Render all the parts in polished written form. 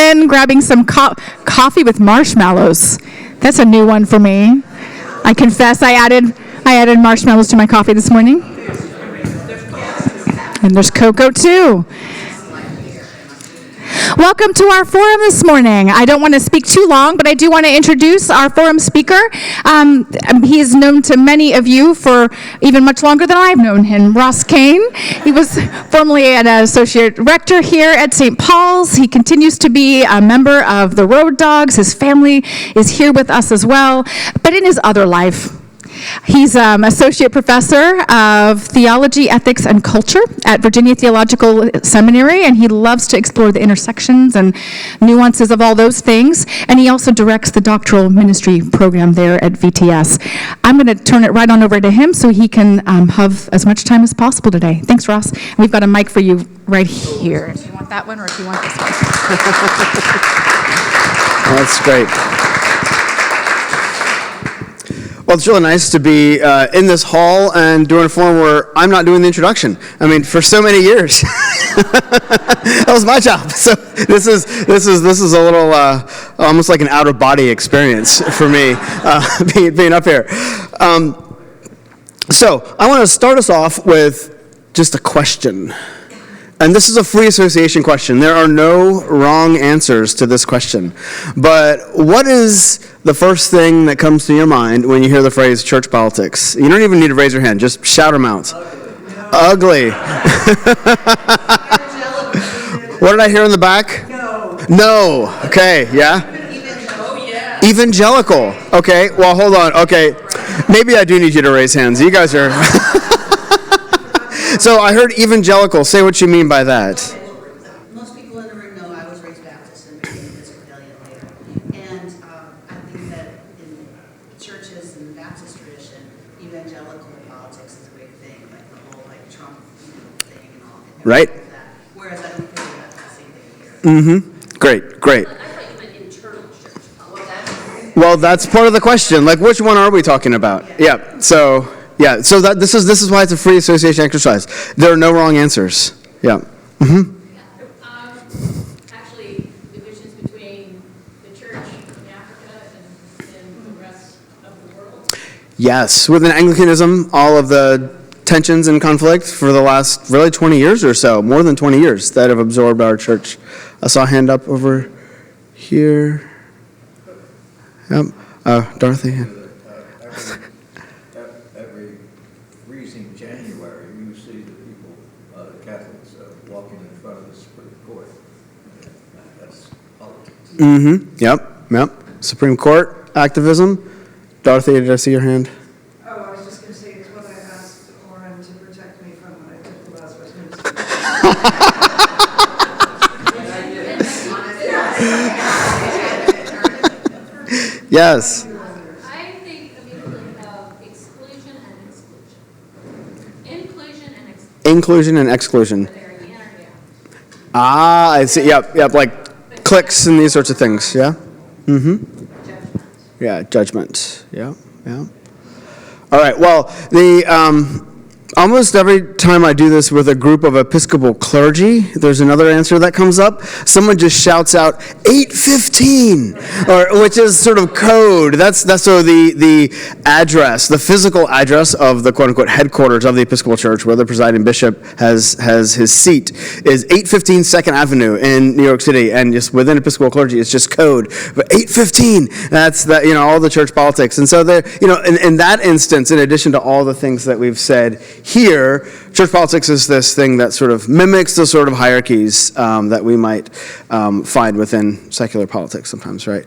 in, grabbing some coffee with marshmallows. That's a new one for me. I confess I added marshmallows to my coffee this morning. And there's cocoa too. Welcome to our forum this morning. I don't want to speak too long, but I do want to introduce our forum speaker. He is known to many of you for even much longer than I've known him, Ross Kane. He was formerly an associate rector here at St. Paul's. He continues to be a member of the Road Dogs. His family is here with us as well. But in his other life, he's associate professor of theology, ethics, and culture at Virginia Theological Seminary, and he loves to explore the intersections and nuances of all those things. And he also directs the doctoral ministry program there at VTS. I'm going to turn it right on over to him so he can have as much time as possible today. Thanks, Ross. And we've got a mic for you right here. Do you want that one or do you want this one? That's great. Well, it's really nice to be in this hall and doing a forum where I'm not doing the introduction. I mean, for so many years, that was my job. So this is a little almost like an out of body experience for me being up here. So I want to start us off with just a question. And this is a free association question. There are no wrong answers to this question. But what is the first thing that comes to your mind when you hear the phrase church politics? You don't even need to raise your hand. Just shout them out. Ugly. What did I hear in the back? No. Okay, yeah? Evangelical. Okay, well, hold on. Okay, maybe I do need you to raise hands. You guys are... So I heard evangelical. Say what you mean by that. Most people in the room know I was raised Baptist and became Episcopalian later. And I think that in churches and the Baptist tradition, evangelical politics is a big thing, like the whole Trump thing and all. And right. Like that. Whereas I don't think that's the same thing here. Mm-hmm. Great. I thought you meant internal church politics. Well, that's part of the question. Like, which one are we talking about? Yeah. So this is why it's a free association exercise. There are no wrong answers. Yeah. Mm-hmm. Actually, divisions between the church in Africa and the rest of the world. Yes, within Anglicanism, all of the tensions and conflict for the last really 20 years or so, more than 20 years, that have absorbed our church. I saw a hand up over here. Yep. Dorothy. Every freezing January, you see the people, the Catholics, walking in front of the Supreme Court. That's politics. Mm-hmm. Yep. Supreme Court activism. Dorothy, did I see your hand? Oh, I was just going to say it's what I asked Oren to protect me from when I took the last Westminster. Yes. I think immediately of exclusion and exclusion. Inclusion and exclusion. Inclusion and exclusion. They're yin or yang. I see. Yep. Like cliques and these sorts of things. Yeah. Mm-hmm. Yeah. Judgment. Yeah. All right. Well, the almost every time I do this with a group of Episcopal clergy, there's another answer that comes up. Someone just shouts out 815, which is sort of code. That's so the address, the physical address of the quote unquote headquarters of the Episcopal Church, where the presiding bishop has his seat, is 815 Second Avenue in New York City, and just within Episcopal clergy, it's just code. But 815, that's that all the church politics, and so there in that instance, in addition to all the things that we've said here, church politics is this thing that sort of mimics the sort of hierarchies that we might find within secular politics sometimes, right?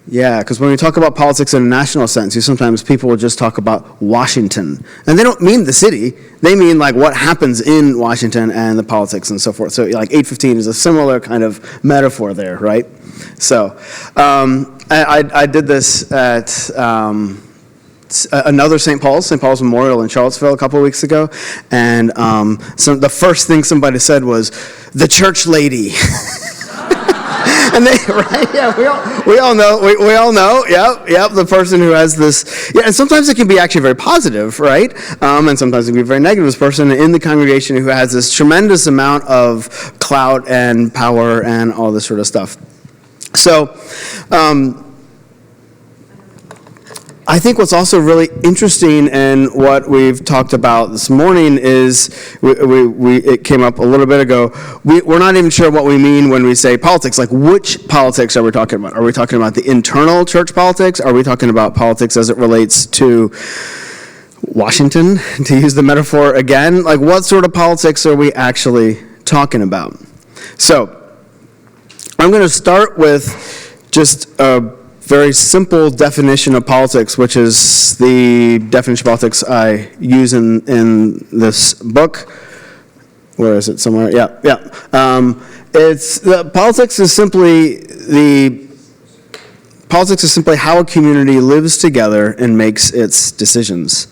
Because when we talk about politics in a national sense, sometimes people will just talk about Washington. And they don't mean the city. They mean like what happens in Washington and the politics and so forth. So like 815 is a similar kind of metaphor there, right? So I did this at another St. Paul's Memorial in Charlottesville a couple of weeks ago. And the first thing somebody said was, the church lady. And they, right? Yeah, we all know. We all know. Yep. The person who has this. Yeah, and sometimes it can be actually very positive, right? And sometimes it can be very negative. This person in the congregation who has this tremendous amount of clout and power and all this sort of stuff. So, I think what's also really interesting and what we've talked about this morning is it came up a little bit ago. We're not even sure what we mean when we say politics. Like, which politics are we talking about? Are we talking about the internal church politics? Are we talking about politics as it relates to Washington, to use the metaphor again? Like, what sort of politics are we actually talking about? So, I'm going to start with just a very simple definition of politics, which is the definition of politics I use in this book. Where is it? Somewhere? Yeah. Politics is simply how a community lives together and makes its decisions.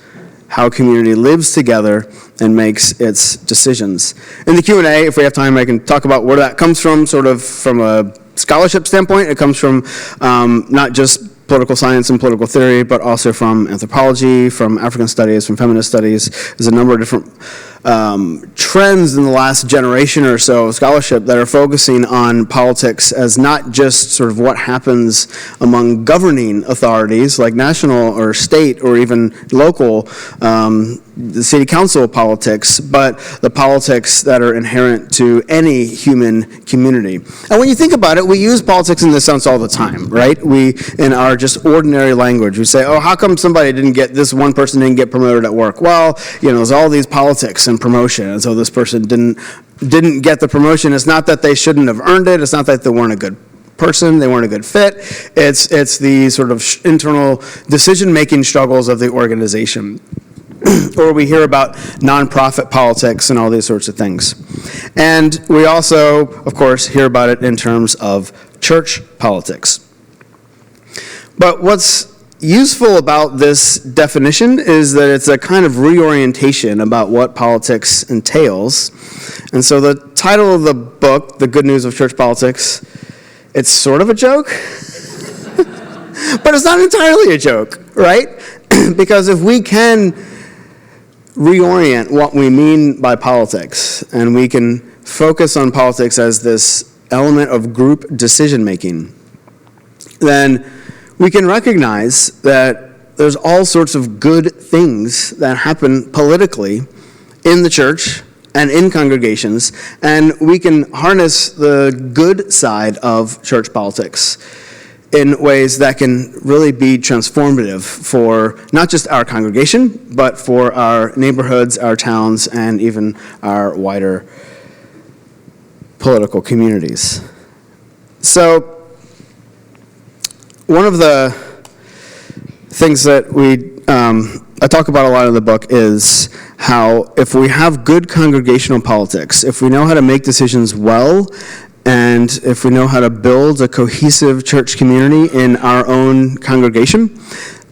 How a community lives together and makes its decisions. In the Q&A, if we have time, I can talk about where that comes from, sort of from a scholarship standpoint. It comes from not just political science and political theory, but also from anthropology, from African studies, from feminist studies. There's a number of different trends in the last generation or so of scholarship that are focusing on politics as not just sort of what happens among governing authorities like national or state or even local, the city council politics, but the politics that are inherent to any human community. And when you think about it, we use politics in this sense all the time, right? We, in our just ordinary language, we say, oh, how come this one person didn't get promoted at work? Well, there's all these politics and promotion, and so this person didn't get the promotion. It's not that they shouldn't have earned it. It's not that they weren't a good person, they weren't a good fit. It's the sort of internal decision-making struggles of the organization. Or we hear about nonprofit politics and all these sorts of things. And we also, of course, hear about it in terms of church politics. But what's useful about this definition is that it's a kind of reorientation about what politics entails. And so the title of the book, The Good News of Church Politics, it's sort of a joke, but it's not entirely a joke, right? Because if we can reorient what we mean by politics, and we can focus on politics as this element of group decision-making, then we can recognize that there's all sorts of good things that happen politically in the church and in congregations, and we can harness the good side of church politics in ways that can really be transformative for not just our congregation, but for our neighborhoods, our towns, and even our wider political communities. So, one of the things that I talk about a lot in the book is how if we have good congregational politics, if we know how to make decisions well, and if we know how to build a cohesive church community in our own congregation,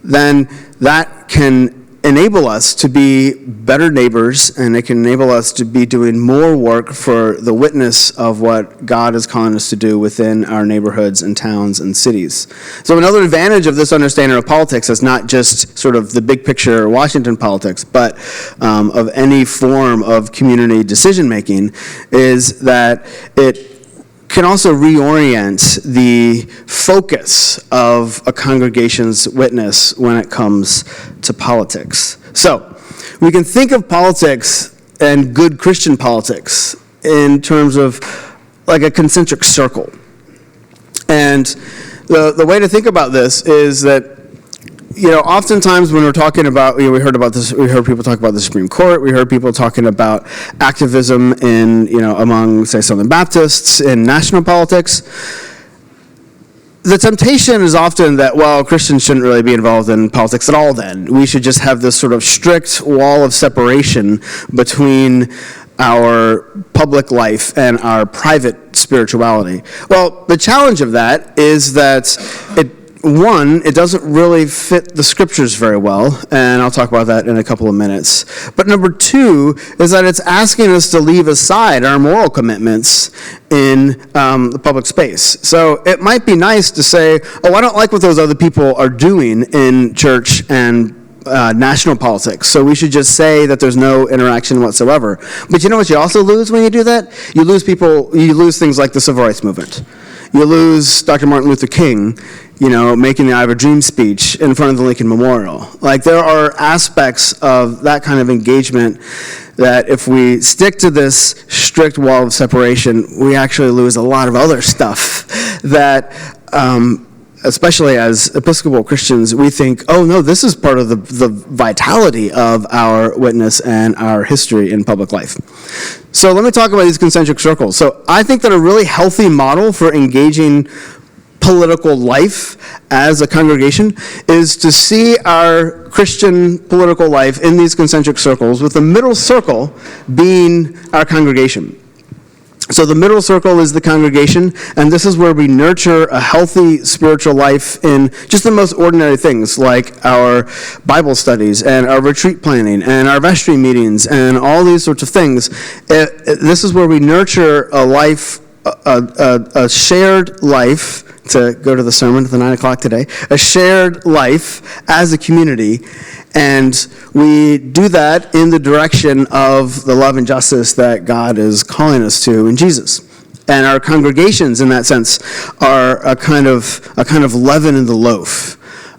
then that can enable us to be better neighbors, and it can enable us to be doing more work for the witness of what God is calling us to do within our neighborhoods and towns and cities. So another advantage of this understanding of politics is not just sort of the big picture Washington politics, but of any form of community decision-making, is that it can also reorient the focus of a congregation's witness when it comes to politics. So, we can think of politics and good Christian politics in terms of like a concentric circle. And the way to think about this is that, oftentimes when we're talking about, we heard people talk about the Supreme Court, we heard people talking about activism in, among, say, Southern Baptists in national politics. The temptation is often that, well, Christians shouldn't really be involved in politics at all then. We should just have this sort of strict wall of separation between our public life and our private spirituality. Well, the challenge of that is that one, it doesn't really fit the scriptures very well, and I'll talk about that in a couple of minutes. But number two is that it's asking us to leave aside our moral commitments in the public space. So it might be nice to say, oh, I don't like what those other people are doing in church and national politics, so we should just say that there's no interaction whatsoever. But you know what you also lose when you do that? You lose things like the civil rights movement. You lose Dr. Martin Luther King, making the I Have a Dream speech in front of the Lincoln Memorial. Like, there are aspects of that kind of engagement that if we stick to this strict wall of separation, we actually lose a lot of other stuff that, especially as Episcopal Christians, we think, oh no, this is part of the vitality of our witness and our history in public life. So let me talk about these concentric circles. So I think that a really healthy model for engaging political life as a congregation is to see our Christian political life in these concentric circles, with the middle circle being our congregation. So the middle circle is the congregation, and this is where we nurture a healthy spiritual life in just the most ordinary things, like our Bible studies and our retreat planning and our vestry meetings and all these sorts of things. This is where we nurture a life, a shared life, to go to the sermon at the 9 o'clock today, a shared life as a community. And we do that in the direction of the love and justice that God is calling us to in Jesus. And our congregations, in that sense, are a kind of leaven in the loaf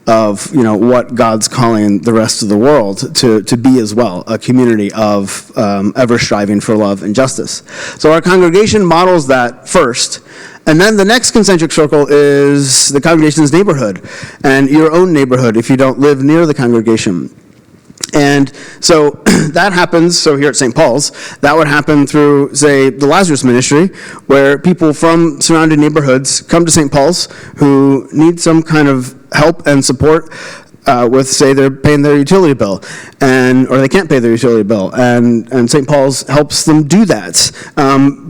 of what God's calling the rest of the world to be as well, a community of ever striving for love and justice. So our congregation models that first. And then the next concentric circle is the congregation's neighborhood, and your own neighborhood if you don't live near the congregation. And so that happens, so here at St. Paul's, that would happen through, say, the Lazarus Ministry, where people from surrounding neighborhoods come to St. Paul's who need some kind of help and support with, say, they're paying their utility bill, or they can't pay their utility bill, and St. Paul's helps them do that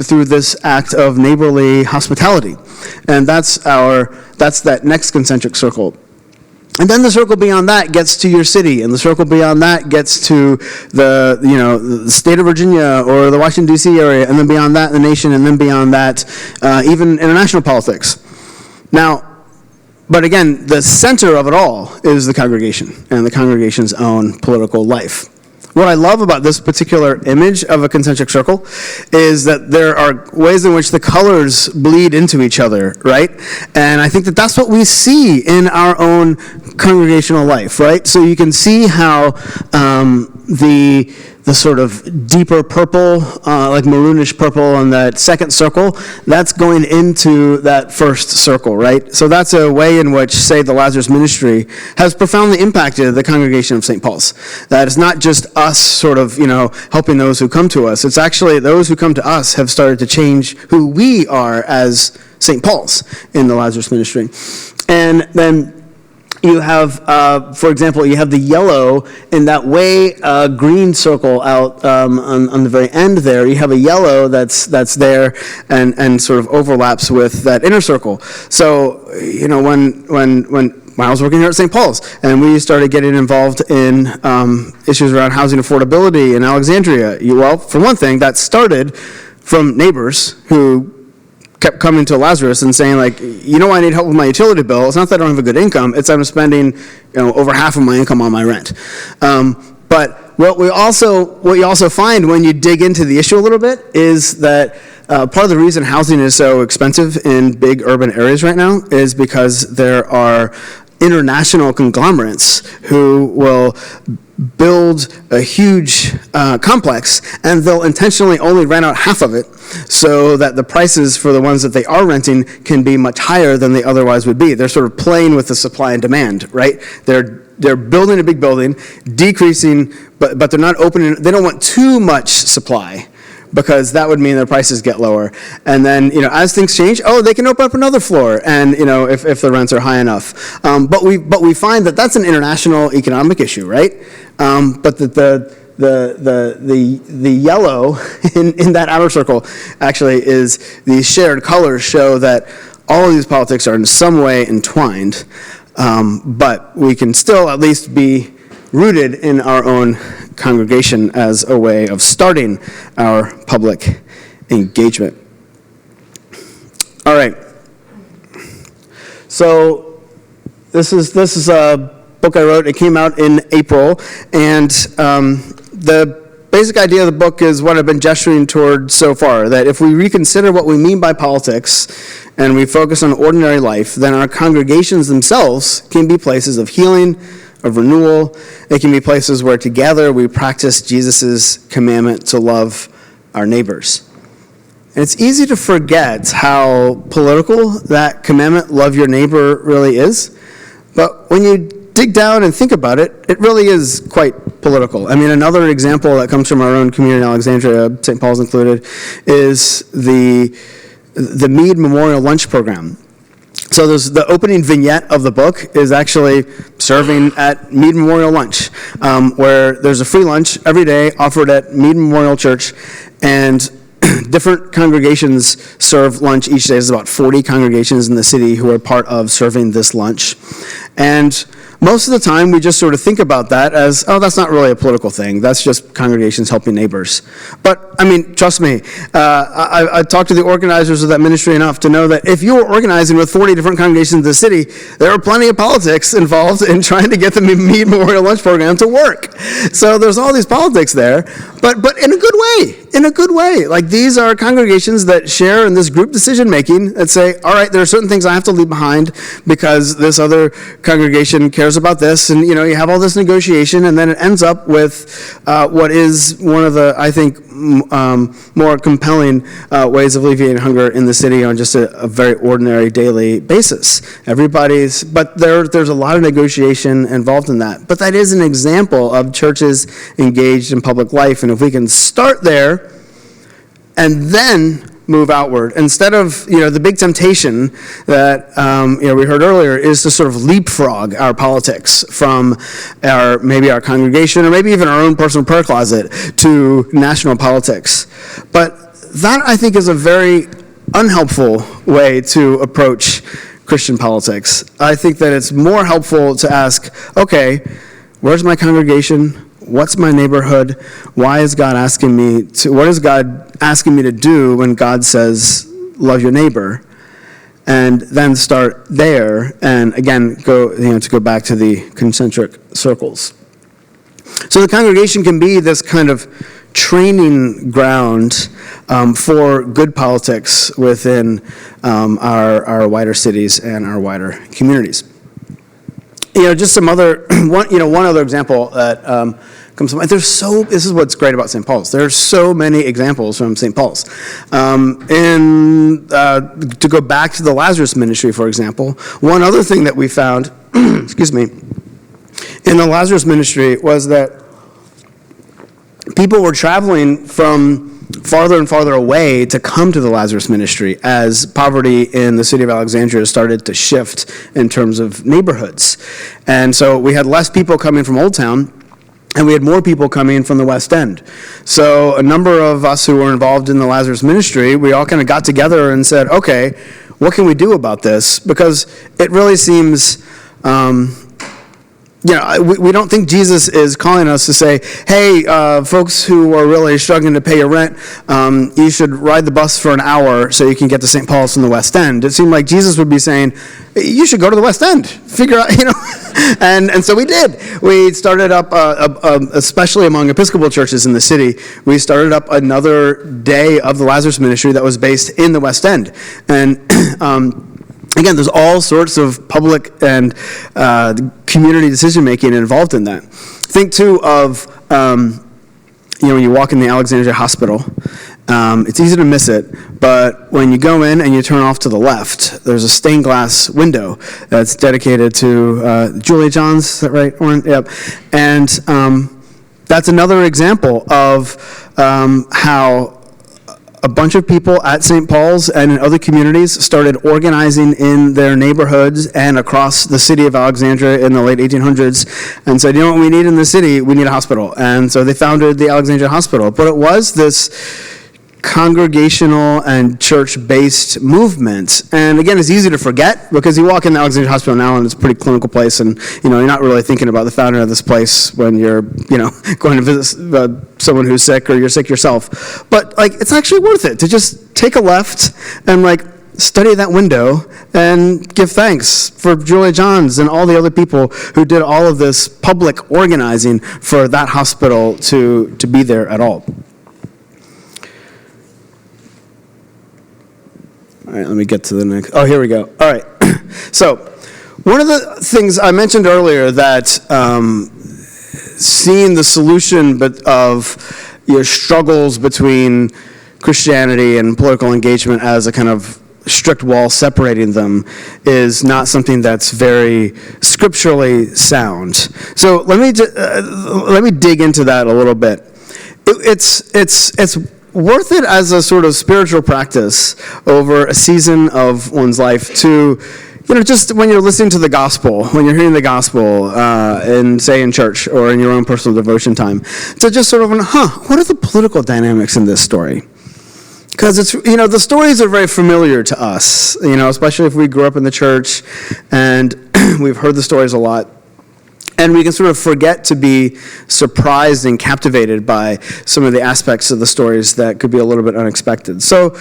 through this act of neighborly hospitality. And that's that next concentric circle. And then the circle beyond that gets to your city, and the circle beyond that gets to the state of Virginia or the Washington, D.C. area, and then beyond that, the nation, and then beyond that, even international politics. Now, but again, the center of it all is the congregation and the congregation's own political life. What I love about this particular image of a concentric circle is that there are ways in which the colors bleed into each other, right? And I think that that's what we see in our own congregational life, right? So you can see how the sort of deeper purple, like maroonish purple on that second circle, that's going into that first circle, right? So that's a way in which, say, the Lazarus Ministry has profoundly impacted the congregation of St. Paul's. That it's not just us sort of, helping those who come to us. It's actually those who come to us have started to change who we are as St. Paul's in the Lazarus Ministry. And then you have, for example, you have the yellow in that way green circle out on the very end there. You have a yellow that's there and sort of overlaps with that inner circle. So, when I was working here at St. Paul's, and we started getting involved in issues around housing affordability in Alexandria. Well, for one thing, that started from neighbors who kept coming to Lazarus and saying, like, I need help with my utility bill. It's not that I don't have a good income. It's I'm spending, over half of my income on my rent. But what you also find when you dig into the issue a little bit is that part of the reason housing is so expensive in big urban areas right now is because there are international conglomerates who will build a huge complex, and they'll intentionally only rent out half of it so that the prices for the ones that they are renting can be much higher than they otherwise would be. They're sort of playing with the supply and demand, right? They're building a big building, decreasing, but they're not opening, they don't want too much supply, because that would mean their prices get lower. And then, as things change, they can open up another floor, and if the rents are high enough. But we find that that's an international economic issue, right? But the yellow in that outer circle actually is these shared colors show that all of these politics are in some way entwined. But we can still at least be rooted in our own congregation as a way of starting our public engagement. All right. So this is a book I wrote. It came out in April, and the basic idea of the book is what I've been gesturing toward so far, that if we reconsider what we mean by politics and we focus on ordinary life, then our congregations themselves can be places of healing, of renewal. It can be places where together we practice Jesus' commandment to love our neighbors. And it's easy to forget how political that commandment, love your neighbor, really is. But when you dig down and think about it, it really is quite political. I mean, another example that comes from our own community in Alexandria, St. Paul's included, is the Mead Memorial Lunch Program. So there's the opening vignette of the book is actually serving at Mead Memorial Lunch, where there's a free lunch every day offered at Mead Memorial Church, and different congregations serve lunch each day. There's about 40 congregations in the city who are part of serving this lunch. And most of the time, we just sort of think about that as, oh, that's not really a political thing. That's just congregations helping neighbors. But, I mean, trust me, I talked to the organizers of that ministry enough to know that if you were organizing with 40 different congregations in the city, there are plenty of politics involved in trying to get the Mead Memorial Lunch Program to work. So there's all these politics there, but in a good way. In a good way. Like, these are congregations that share in this group decision-making that say, all right, there are certain things I have to leave behind because this other congregation cares about this, and, you know, you have all this negotiation, and then it ends up with what is one of the, I think, more compelling ways of alleviating hunger in the city on just a very ordinary daily basis. But there's a lot of negotiation involved in that. But that is an example of churches engaged in public life, and if we can start there and then move outward, instead of, the big temptation that, we heard earlier is to sort of leapfrog our politics from maybe our congregation or maybe even our own personal prayer closet to national politics. But that, I think, is a very unhelpful way to approach Christian politics. I think that it's more helpful to ask, okay, where's my congregation? What's my neighborhood? What is God asking me to do when God says, love your neighbor? And then start there, and again, to go back to the concentric circles. So the congregation can be this kind of training ground for good politics within our wider cities and our wider communities. Just some other, one other example that comes to mind. This is what's great about St. Paul's. There are so many examples from St. Paul's. To go back to the Lazarus ministry, for example, one other thing that we found, in the Lazarus ministry was that people were traveling from farther and farther away to come to the Lazarus ministry as poverty in the city of Alexandria started to shift in terms of neighborhoods. And so we had less people coming from Old Town, and we had more people coming from the West End. So a number of us who were involved in the Lazarus ministry, we all kind of got together and said, okay, what can we do about this? Because it really seems... we don't think Jesus is calling us to say, hey, folks who are really struggling to pay your rent, you should ride the bus for an hour so you can get to St. Paul's from the West End. It seemed like Jesus would be saying, you should go to the West End, figure out, and so we did. We started up, especially among Episcopal churches in the city, we started up another day of the Lazarus ministry that was based in the West End. And again, there's all sorts of public and community decision-making involved in that. Think, too, of, when you walk in the Alexandria Hospital, it's easy to miss it, but when you go in and you turn off to the left, there's a stained glass window that's dedicated to Julia Johns, is that right, Oren? Yep. And that's another example of how a bunch of people at St. Paul's and in other communities started organizing in their neighborhoods and across the city of Alexandria in the late 1800s and said, what we need in the city? We need a hospital. And so they founded the Alexandria Hospital. But it was this congregational and church-based movement. And again, it's easy to forget because you walk into Alexandria Hospital now and it's a pretty clinical place, and you're not really thinking about the founder of this place when you're going to visit someone who's sick or you're sick yourself. But it's actually worth it to just take a left and study that window and give thanks for Julia Johns and all the other people who did all of this public organizing for that hospital to be there at all. All right, let me get to the next. Oh, here we go. All right. So, one of the things I mentioned earlier that seeing the solution of your struggles between Christianity and political engagement as a kind of strict wall separating them is not something that's very scripturally sound. So let me dig into that a little bit. It's worth it as a sort of spiritual practice over a season of one's life to, just when you're listening to the gospel, when you're hearing the gospel, in church or in your own personal devotion time, to just sort of, what are the political dynamics in this story? Because it's, the stories are very familiar to us, especially if we grew up in the church and we've heard the stories a lot. And we can sort of forget to be surprised and captivated by some of the aspects of the stories that could be a little bit unexpected. So,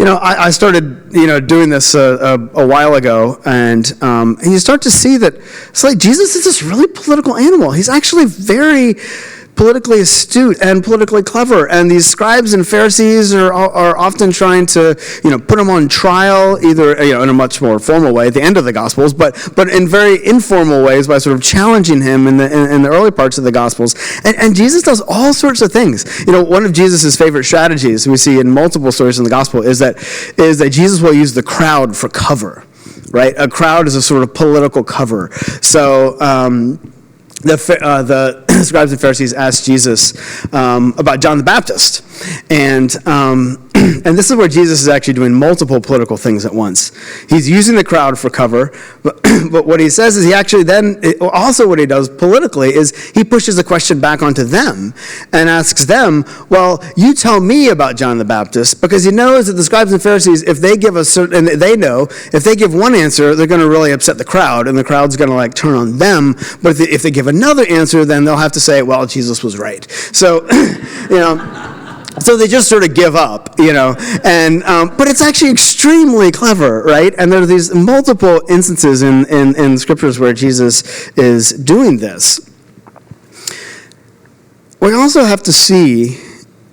I started, doing this a while ago, and you start to see that it's like Jesus is this really political animal. He's actually very politically astute and politically clever, and these scribes and Pharisees are often trying to, put him on trial, either, in a much more formal way at the end of the Gospels, but in very informal ways by sort of challenging him in the early parts of the Gospels. And Jesus does all sorts of things. One of Jesus' favorite strategies we see in multiple stories in the Gospel is that Jesus will use the crowd for cover, right? A crowd is a sort of political cover. So, the scribes and Pharisees asked Jesus about John the Baptist, and this is where Jesus is actually doing multiple political things at once. He's using the crowd for cover, but what he says is he actually then, also what he does politically is he pushes the question back onto them and asks them, well, you tell me about John the Baptist, because he knows that the scribes and Pharisees, if they give if they give one answer, they're going to really upset the crowd, and the crowd's going to turn on them, but if they give another answer, then they'll have to say, well, Jesus was right. So, so they just sort of give up, and but it's actually extremely clever, right? And there are these multiple instances in scriptures where Jesus is doing this. We also have to see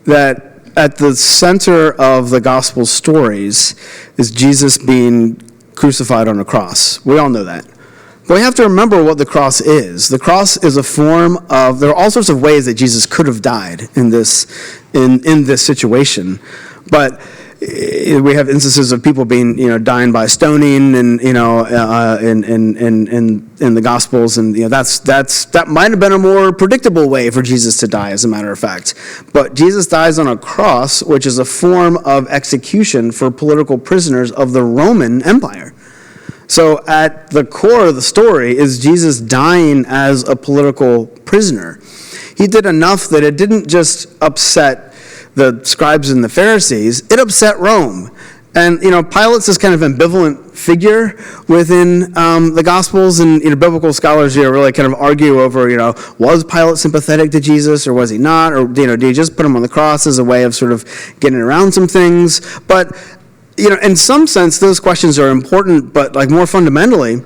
that at the center of the gospel stories is Jesus being crucified on a cross. We all know that. But we have to remember what the cross is. The cross is a form of, there are all sorts of ways that Jesus could have died in this situation. But we have instances of people being, dying by stoning, and in the Gospels, and that might have been a more predictable way for Jesus to die, as a matter of fact. But Jesus dies on a cross, which is a form of execution for political prisoners of the Roman Empire. So at the core of the story is Jesus dying as a political prisoner. He did enough that it didn't just upset the scribes and the Pharisees, it upset Rome. And, Pilate's this kind of ambivalent figure within the Gospels, and, biblical scholars, really kind of argue over, was Pilate sympathetic to Jesus, or was he not? Or, did he just put him on the cross as a way of sort of getting around some things? But in some sense, those questions are important, but more fundamentally,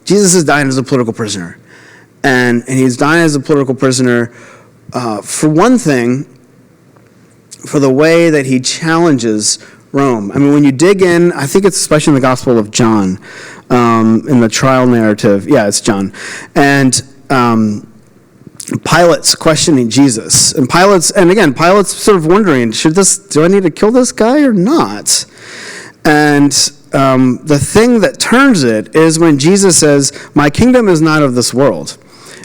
Jesus is dying as a political prisoner. And he's dying as a political prisoner, for one thing, for the way that he challenges Rome. I mean, when you dig in, I think it's especially in the Gospel of John, in the trial narrative. Yeah, it's John. And Pilate's questioning Jesus. And Pilate's sort of wondering, do I need to kill this guy or not? And the thing that turns it is when Jesus says, my kingdom is not of this world.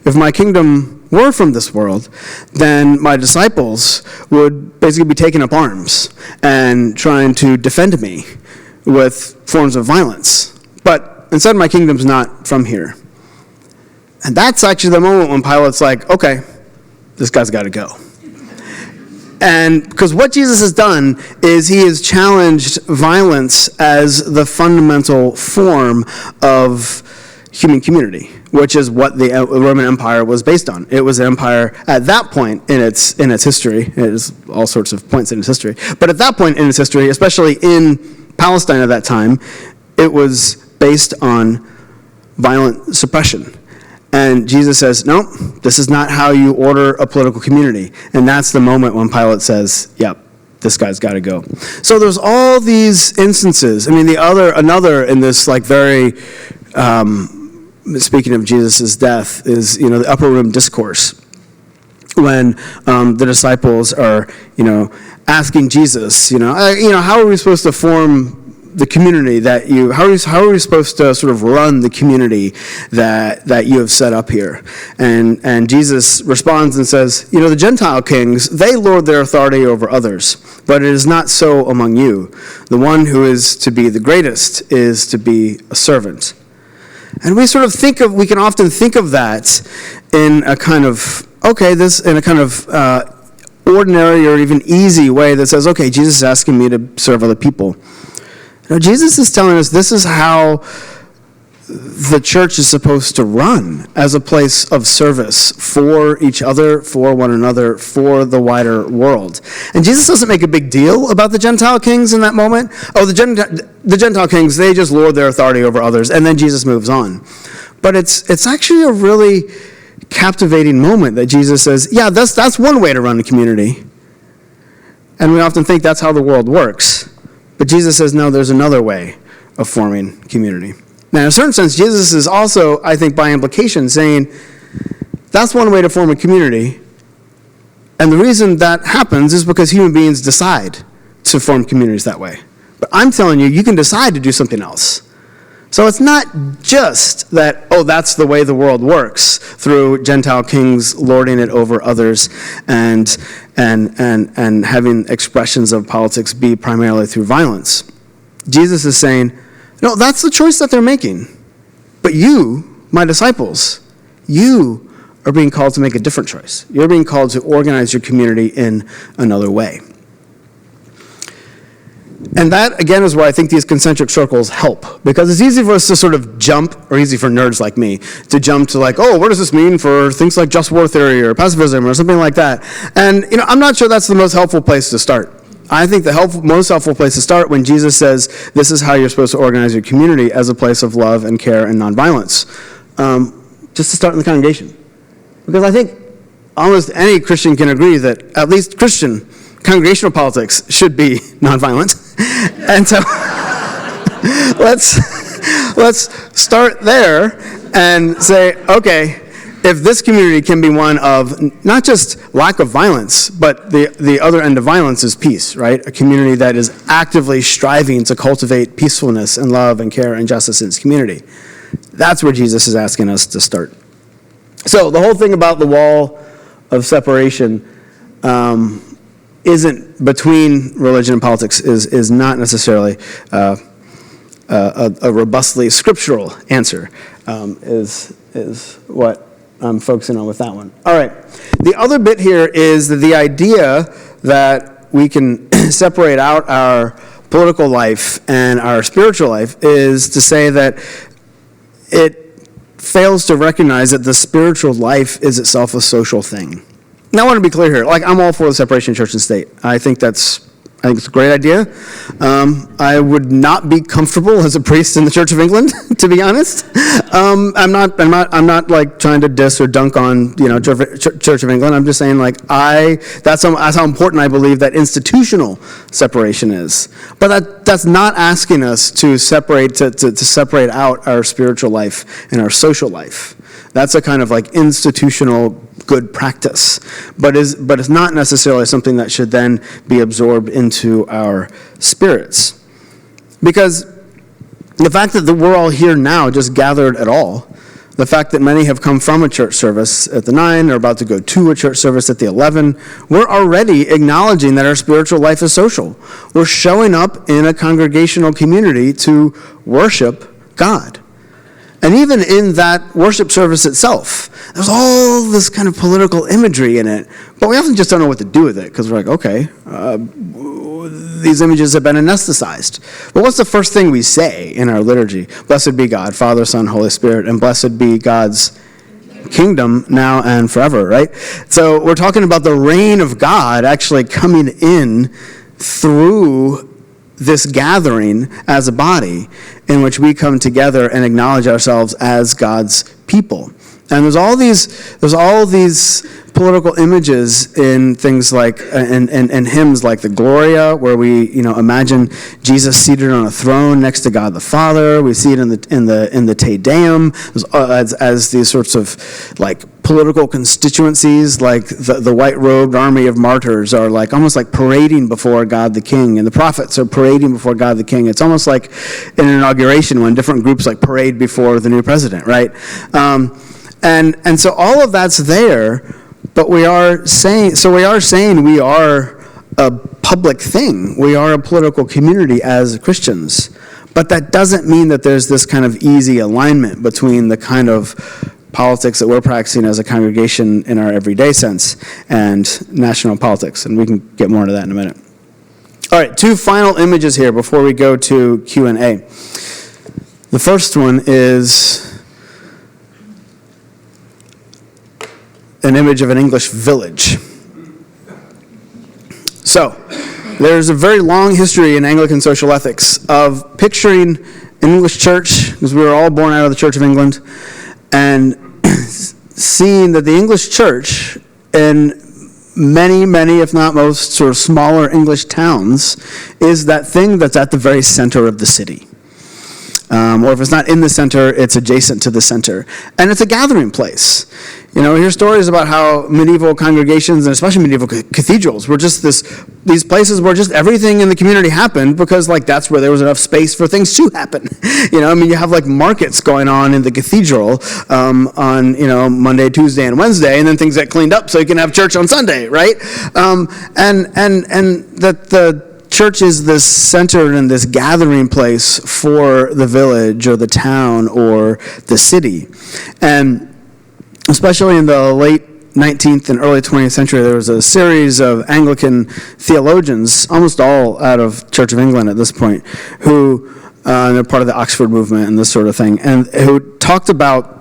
If my kingdom were from this world, then my disciples would basically be taking up arms and trying to defend me with forms of violence. But instead, my kingdom's not from here. And that's actually the moment when Pilate's like, okay, this guy's got to go. And because what Jesus has done is he has challenged violence as the fundamental form of human community, which is what the Roman Empire was based on. It was an empire at that point in its history. It is all sorts of points in its history. But at that point in its history, especially in Palestine at that time, it was based on violent suppression. And Jesus says, no, this is not how you order a political community. And that's the moment when Pilate says, yep, this guy's got to go. So there's all these instances. I mean, another in this like very, speaking of Jesus' death, is, the upper room discourse. When the disciples are, asking Jesus, how are we supposed to form the community how are we supposed to sort of run the community that you have set up here? And Jesus responds and says, the Gentile kings, they lord their authority over others, but it is not so among you. The one who is to be the greatest is to be a servant. And we can often think of that in a kind of, ordinary or even easy way that says, okay, Jesus is asking me to serve other people. Now, Jesus is telling us this is how the church is supposed to run, as a place of service for each other, for one another, for the wider world. And Jesus doesn't make a big deal about the Gentile kings in that moment. Oh, the Gentile kings, they just lord their authority over others, and then Jesus moves on. But it's actually a really captivating moment that Jesus says, yeah, that's one way to run a community. And we often think that's how the world works. But Jesus says, no, there's another way of forming community. Now, in a certain sense, Jesus is also, I think, by implication, saying that's one way to form a community. And the reason that happens is because human beings decide to form communities that way. But I'm telling you, you can decide to do something else. So it's not just that, that's the way the world works, through Gentile kings lording it over others and having expressions of politics be primarily through violence. Jesus is saying, no, that's the choice that they're making. But you, my disciples, you are being called to make a different choice. You're being called to organize your community in another way. And that, again, is where I think these concentric circles help. Because it's easy for us to sort of jump, or easy for nerds like me, to jump to like, what does this mean for things like just war theory or pacifism or something like that? And, I'm not sure that's the most helpful place to start. I think the most helpful place to start when Jesus says, this is how you're supposed to organize your community as a place of love and care and nonviolence. Just to start in the congregation. Because I think almost any Christian can agree that at least Christian congregational politics should be nonviolent. And so let's start there and say, okay, if this community can be one of not just lack of violence, but the other end of violence is peace, right? A community that is actively striving to cultivate peacefulness and love and care and justice in its community. That's where Jesus is asking us to start. So the whole thing about the wall of separation isn't between religion and politics is not necessarily a robustly scriptural answer, is what I'm focusing on with that one. All right. The other bit here is the idea that we can separate out our political life and our spiritual life is to say that it fails to recognize that the spiritual life is itself a social thing. Now, I want to be clear here. I'm all for the separation of church and state. I think it's a great idea. I would not be comfortable as a priest in the Church of England, to be honest. I'm not like trying to diss or dunk on Church of England. I'm just saying that's how important I believe that institutional separation is. But that's not asking us to separate out our spiritual life and our social life. That's a kind of institutional good practice, but it's not necessarily something that should then be absorbed into our spirits. Because the fact that we're all here now, just gathered at all, the fact that many have come from a church service at the 9 or about to go to a church service at the 11, we're already acknowledging that our spiritual life is social. We're showing up in a congregational community to worship God. And even in that worship service itself, there's all this kind of political imagery in it, But we often just don't know what to do with it because we're like, okay, these images have been anesthetized. But what's the first thing we say in our liturgy? Blessed be God, Father, Son, Holy Spirit, and blessed be God's kingdom now and forever, right? So we're talking about the reign of God actually coming in through this gathering as a body in which we come together and acknowledge ourselves as God's people. And there's all these political images in things like in hymns like the Gloria, where we imagine Jesus seated on a throne next to God the Father. We see it in the Te Deum as these sorts of like political constituencies, like the white-robed army of martyrs are like almost like parading before God the King, and the prophets are parading before God the King. It's almost like in an inauguration when different groups like parade before the new president, right? And so all of that's there, but we are saying we are a public thing. We are a political community as Christians. But that doesn't mean that there's this kind of easy alignment between the kind of politics that we're practicing as a congregation in our everyday sense and national politics. And we can get more into that in a minute. All right, 2 final images here before we go to Q&A. The first one is an image of an English village. So, there's a very long history in Anglican social ethics of picturing an English church, because we were all born out of the Church of England, and seeing that the English church in many, if not most, sort of smaller English towns is that thing that's at the very center of the city. Or if it's not in the center, it's adjacent to the center. And it's a gathering place. You hear stories about how medieval congregations, and especially medieval cathedrals, were just these places where just everything in the community happened because, like, that's where there was enough space for things to happen. You have, like, markets going on in the cathedral on, Monday, Tuesday, and Wednesday, and then things get cleaned up so you can have church on Sunday, right? And that the church is this center and this gathering place for the village or the town or the city. And especially in the late 19th and early 20th century, there was a series of Anglican theologians, almost all out of Church of England at this point, who they're part of the Oxford movement and this sort of thing, and who talked about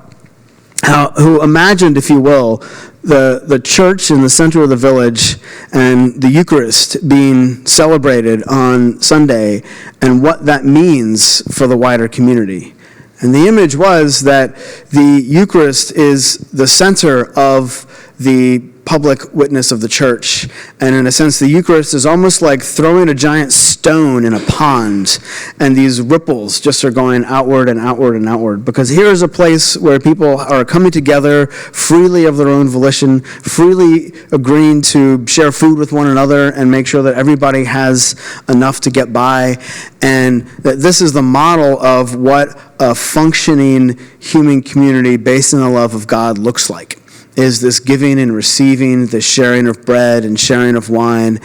who imagined, if you will, the church in the center of the village and the Eucharist being celebrated on Sunday and what that means for the wider community. And the image was that the Eucharist is the center of the public witness of the church. And in a sense, the Eucharist is almost like throwing a giant stone in a pond, and these ripples just are going outward and outward and outward. Because here is a place where people are coming together freely of their own volition, freely agreeing to share food with one another and make sure that everybody has enough to get by. And that this is the model of what a functioning human community based in the love of God looks like. Is this giving and receiving, the sharing of bread and sharing of wine,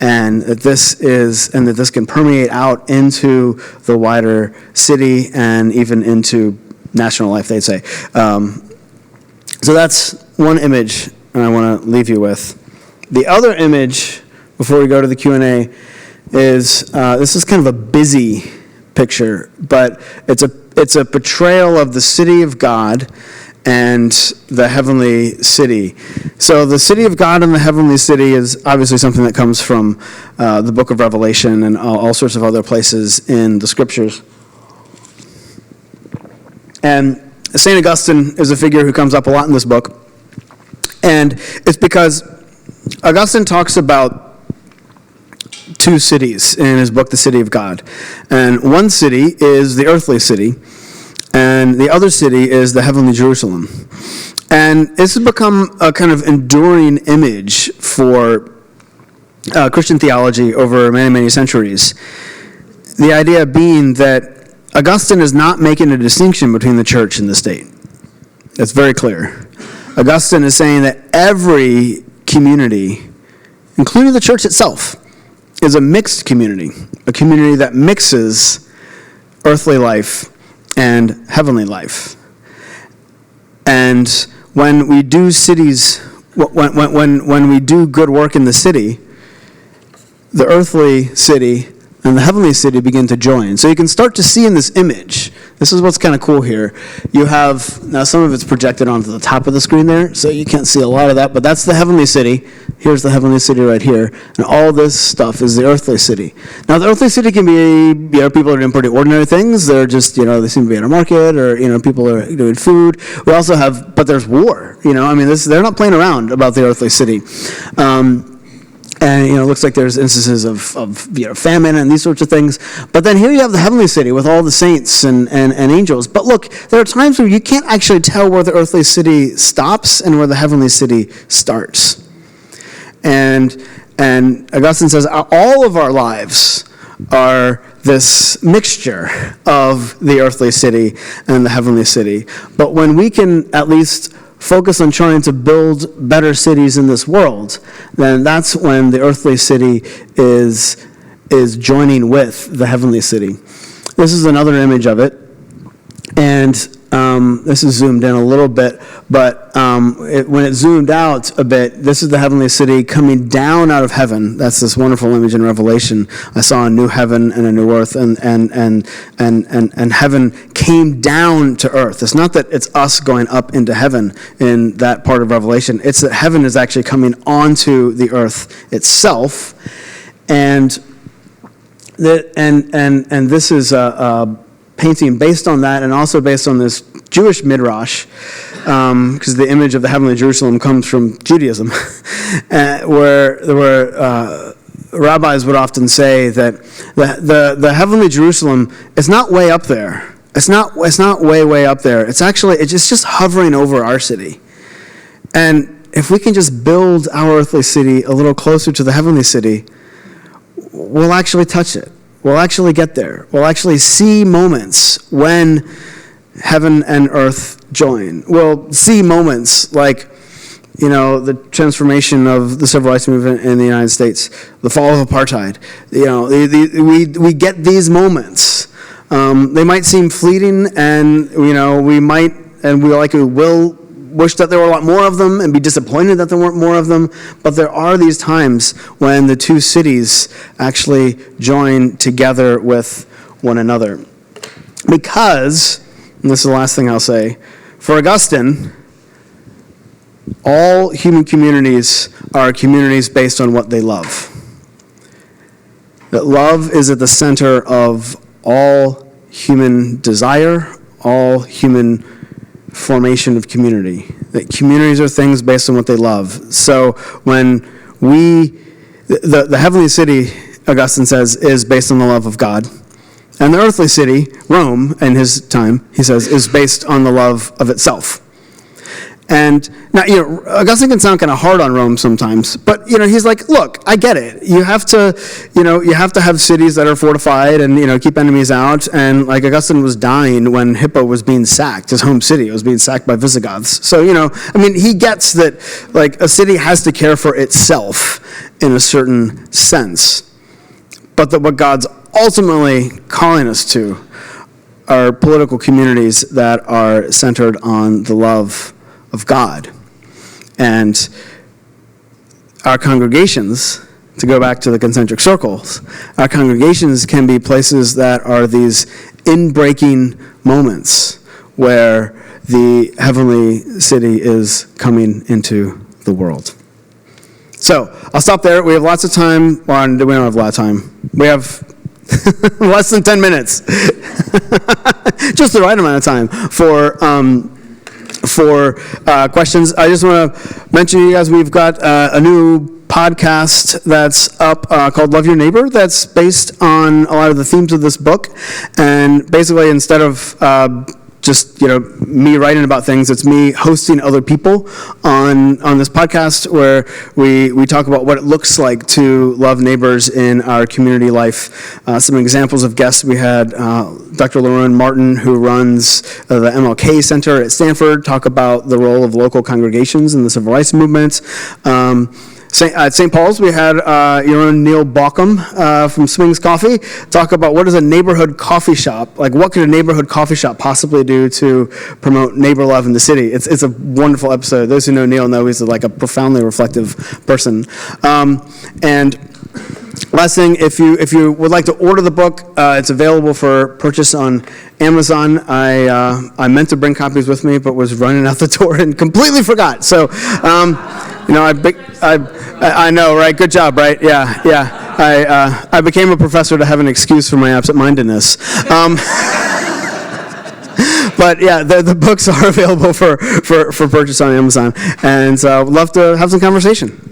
and that this can permeate out into the wider city and even into national life, they'd say. So that's one image I want to leave you with. The other image, before we go to the Q&A, is this is kind of a busy picture, but it's a portrayal of the city of God and the heavenly city. So the city of God and the heavenly city is obviously something that comes from the book of Revelation and all sorts of other places in the scriptures. And St. Augustine is a figure who comes up a lot in this book. And it's because Augustine talks about 2 cities in his book, The City of God. And one city is the earthly city, and the other city is the heavenly Jerusalem. And this has become a kind of enduring image for Christian theology over many, many centuries. The idea being that Augustine is not making a distinction between the church and the state. That's very clear. Augustine is saying that every community, including the church itself, is a mixed community, a community that mixes earthly life and heavenly life. And when we do cities when we do good work in the city, the earthly city and the heavenly city begin to join. So you can start to see in this image, this is what's kind of cool here. You have, now some of it's projected onto the top of the screen there, so you can't see a lot of that, but that's the heavenly city. Here's the heavenly city right here. And all this stuff is the earthly city. Now the earthly city can be, people are doing pretty ordinary things. They're just, they seem to be at a market, or, people are doing food. We also have, but there's war, they're not playing around about the earthly city. And, it looks like there's instances of famine and these sorts of things. But then here you have the heavenly city with all the saints and angels. But look, there are times where you can't actually tell where the earthly city stops and where the heavenly city starts. And Augustine says all of our lives are this mixture of the earthly city and the heavenly city. But when we can at least focus on trying to build better cities in this world, then that's when the earthly city is joining with the heavenly city. This is another image of it, and this is zoomed in a little bit, but when it zoomed out a bit, this is the heavenly city coming down out of heaven. That's this wonderful image in Revelation. I saw a new heaven and a new earth, and heaven came down to earth. It's not that it's us going up into heaven in that part of Revelation. It's that heaven is actually coming onto the earth itself, and this is a painting based on that, and also based on this Jewish midrash, because the image of the heavenly Jerusalem comes from Judaism, where rabbis would often say that the heavenly Jerusalem is not way up there. It's not way up there. It's just hovering over our city. And if we can just build our earthly city a little closer to the heavenly city, we'll actually touch it. We'll actually get there. We'll actually see moments when heaven and earth join. We'll see moments like, the transformation of the civil rights movement in the United States, the fall of apartheid. We get these moments. They might seem fleeting, and we will wish that there were a lot more of them and be disappointed that there weren't more of them. But there are these times when the two cities actually join together with one another. Because, and this is the last thing I'll say, for Augustine, all human communities are communities based on what they love. That love is at the center of all human desire, all human formation of community. That communities are things based on what they love. So when the heavenly city, Augustine says, is based on the love of God. And the earthly city, Rome, in his time, he says, is based on the love of itself. And now, Augustine can sound kind of hard on Rome sometimes, but, he's like, look, I get it. You have to have cities that are fortified and, keep enemies out. And, Augustine was dying when Hippo was being sacked, his home city. It was being sacked by Visigoths. So, he gets that, a city has to care for itself in a certain sense. But that what God's ultimately calling us to are political communities that are centered on the love of God. And our congregations, to go back to the concentric circles, our congregations can be places that are these in-breaking moments where the heavenly city is coming into the world. So, I'll stop there. We have lots of time. Well, we don't have a lot of time. We have less than 10 minutes. Just the right amount of time for questions. I just want to mention to you guys, we've got a new podcast that's up called Love Your Neighbor, that's based on a lot of the themes of this book. And basically, instead of just me writing about things, it's me hosting other people on this podcast where we talk about what it looks like to love neighbors in our community life. Some examples of guests: we had Dr. Lauren Martin, who runs the MLK Center at Stanford, talk about the role of local congregations in the civil rights movement. At St. Paul's, we had your own Neil Baucom from Swings Coffee talk about what is a neighborhood coffee shop, like what could a neighborhood coffee shop possibly do to promote neighbor love in the city. It's a wonderful episode. Those who know Neil know he's like a profoundly reflective person. And last thing, if you would like to order the book, it's available for purchase on Amazon. I meant to bring copies with me, but was running out the door and completely forgot. So, I know, right? Good job, right? Yeah. I became a professor to have an excuse for my absent-mindedness. But yeah, the books are available for purchase on Amazon, and would love to have some conversation.